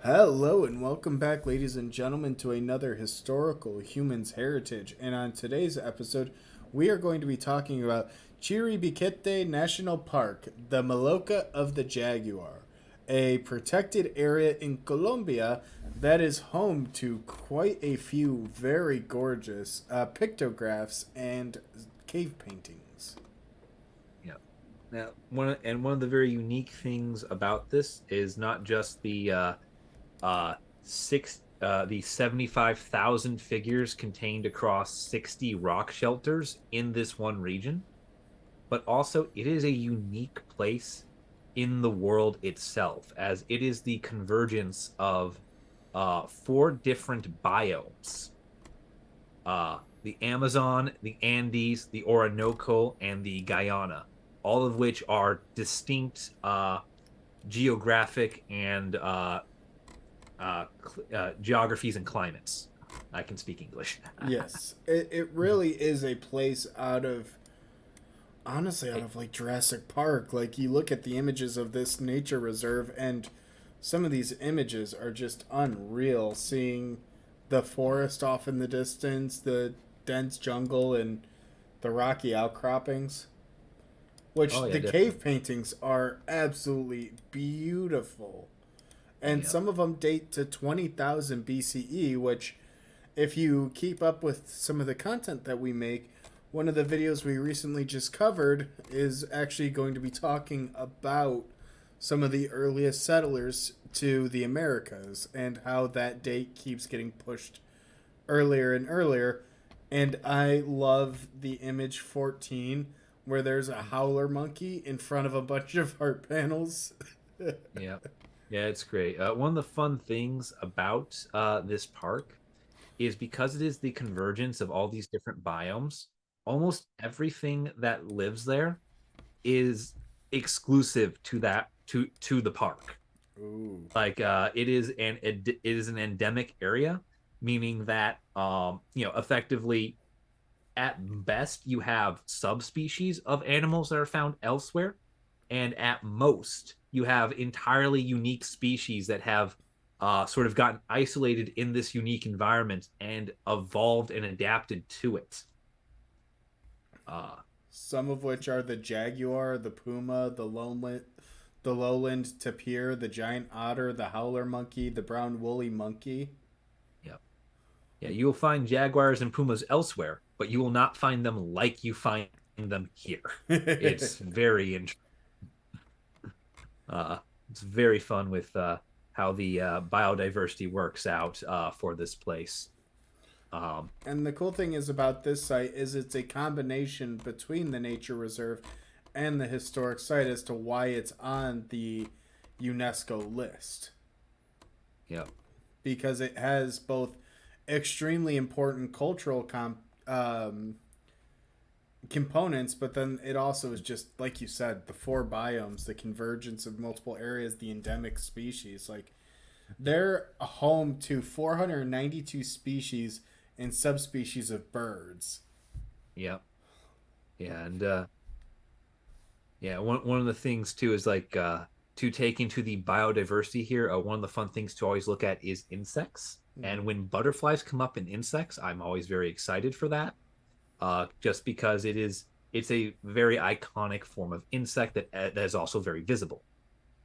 Hello and welcome back, ladies and gentlemen, to another historical humans heritage. And on today's episode, we are going to be talking about Chiribiquete National Park, the Maloca of the Jaguar, a protected area in Colombia that is home to quite a few very gorgeous pictographs and cave paintings. Yeah. Now, one of the very unique things about this is not just uh the 75,000 figures contained across 60 rock shelters in this one region, but also it is a unique place in the world itself, as it is the convergence of four different biomes: the Amazon, the Andes, the Orinoco, and the Guyana, all of which are distinct geographic and geographies and climates. I can speak English. Yes, it really is a place honestly out It- of like Jurassic Park. Like you look at the images of this nature reserve and some of these images are just unreal. Seeing the forest off in the distance, the dense jungle and the rocky outcroppings, oh which yeah, the definitely. cave paintings are absolutely beautiful. And Yeah, some of them date to 20,000 BCE, which if you keep up with some of the content that we make, one of the videos we recently just covered is actually going to be talking about some of the earliest settlers to the Americas and how that date keeps getting pushed earlier and earlier. And I love the image 14 where there's a howler monkey in front of a bunch of art panels. yeah, yeah. It's great. One of the fun things about this park is because it is the convergence of all these different biomes. Almost everything that lives there is exclusive to the park. Ooh. Like it is an endemic area, meaning that effectively at best you have subspecies of animals that are found elsewhere, and at most you have entirely unique species that have sort of gotten isolated in this unique environment and evolved and adapted to it. uh Some of which are the jaguar, the puma, the lowland tapir, the giant otter, the howler monkey, the brown woolly monkey. yeah, yeah, you will find jaguars and pumas elsewhere, but you will not find them like you find them here. It's very interesting. uh it's very fun with how the biodiversity works out for this place. um And the cool thing is about this site is it's a combination between the nature reserve and the historic site as to why it's on the UNESCO list, yeah, because it has both extremely important components, but then it also is just like you said, the four biomes, the convergence of multiple areas, the endemic species. Like they're home to 492 species and subspecies of birds. yeah, yeah. And yeah, one of the things too is like to take into the biodiversity here. One of the fun things to always look at is insects. Mm-hmm. And when butterflies come up in insects, I'm always very excited for that. Just because it's a very iconic form of insect that is also very visible.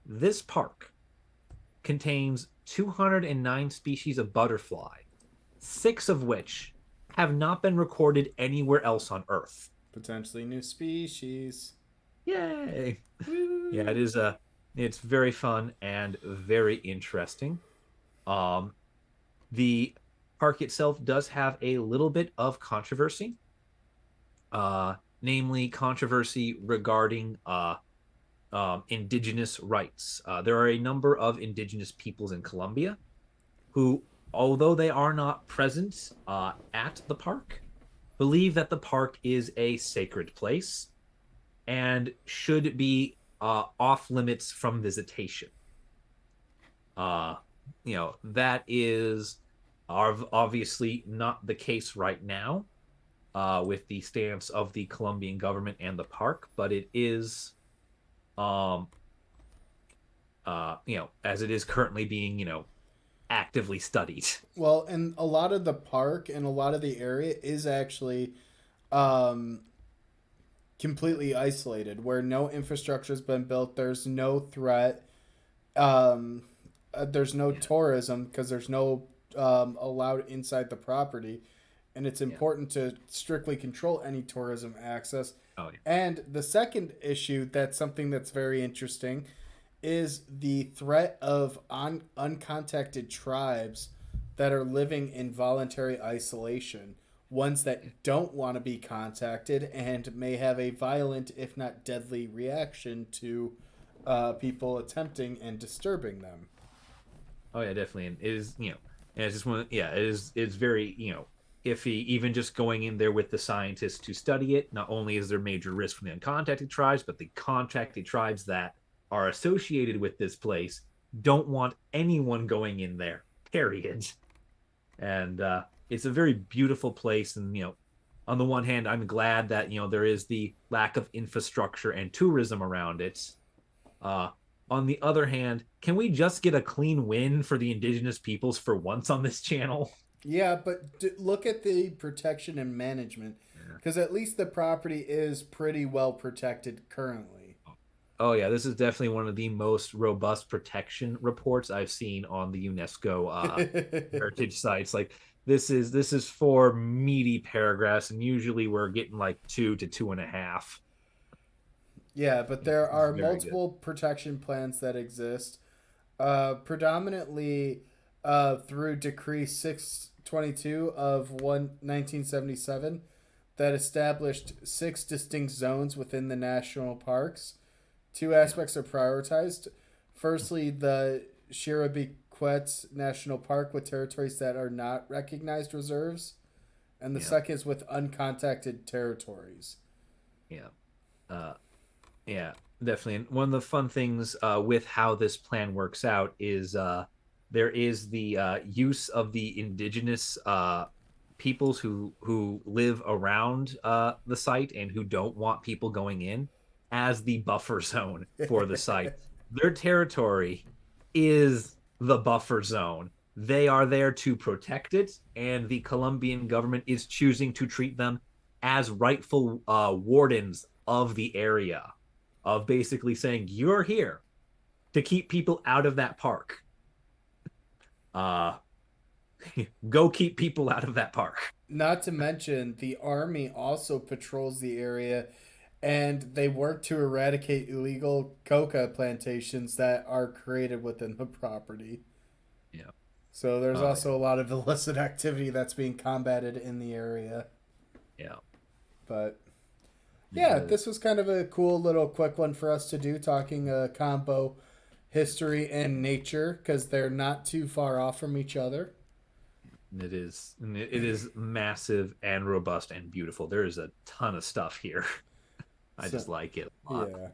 This park contains 209 species of butterfly, six of which have not been recorded anywhere else on Earth. Potentially new species. Yay! Yeah, Woo! it's very fun and very interesting. Um, the park itself does have a little bit of controversy, namely controversy regarding indigenous rights. There are a number of indigenous peoples in Colombia who, although they are not present at the park, believe that the park is a sacred place and should be off limits from visitation. Uh, that is obviously not the case right now with the stance of the Colombian government and the park, but it is, um, as it is currently being, actively studied. Well, and a lot of the park and a lot of the area is actually um, completely isolated, where no infrastructure has been built. There's no threat. Um, there's no Yeah, tourism because there's no allowed inside the property, and it's yeah. important to strictly control any tourism access. Oh yeah, And the second issue, that's something that's very interesting, is the threat of uncontacted tribes that are living in voluntary isolation, ones yeah. that don't want to be contacted and may have a violent, if not deadly, reaction to people attempting and disturbing them. Oh yeah, definitely. And it is, and it's just one. Yeah, it is. It's very, iffy. Even just going in there with the scientists to study it. Not only is there major risk from the uncontacted tribes, but the contacted tribes that are associated with this place don't want anyone going in there. Period. And it's a very beautiful place. And on the one hand, I'm glad that there is the lack of infrastructure and tourism around it. Uh, on the other hand, can we just get a clean win for the indigenous peoples for once on this channel? Yeah, but look at the protection and management, Yeah. because at least the property is pretty well protected currently. Oh yeah, this is definitely one of the most robust protection reports I've seen on the UNESCO heritage sites. Like this is four meaty paragraphs, and usually we're getting like 2 to 2.5. Yeah, but there It's are very good. multiple protection plans that exist, predominantly through Decree 622 of 1977 that established six distinct zones within the national parks. Two Yeah, aspects are prioritized. Firstly, the Chiribiquete National Park with territories that are not recognized reserves, and the yeah, second is with uncontacted territories. yeah. Uh, Yeah, definitely. And one of the fun things with how this plan works out is there is the use of the indigenous peoples who live around the site and who don't want people going in as the buffer zone for the site. Their territory is the buffer zone. They are there to protect it, and the Colombian government is choosing to treat them as rightful wardens of the area, of basically saying you're here to keep people out of that park. Uh, go keep people out of that park. Not to mention, the army also patrols the area and they work to eradicate illegal coca plantations that are created within the property. Yeah. So there's Oh yeah. also a lot of illicit activity that's being combated in the area. Yeah. But Yeah. yeah, It is. this was kind of a cool little quick one for us to do, talking combo history and nature because they're not too far off from each other. It is. It is massive and robust and beautiful. There is a ton of stuff here. I So just like it a lot. yeah.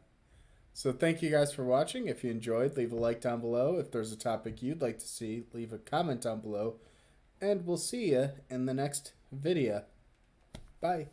So thank you guys for watching. If you enjoyed, leave a like down below. If there's a topic you'd like to see, leave a comment down below. And we'll see you in the next video. Bye.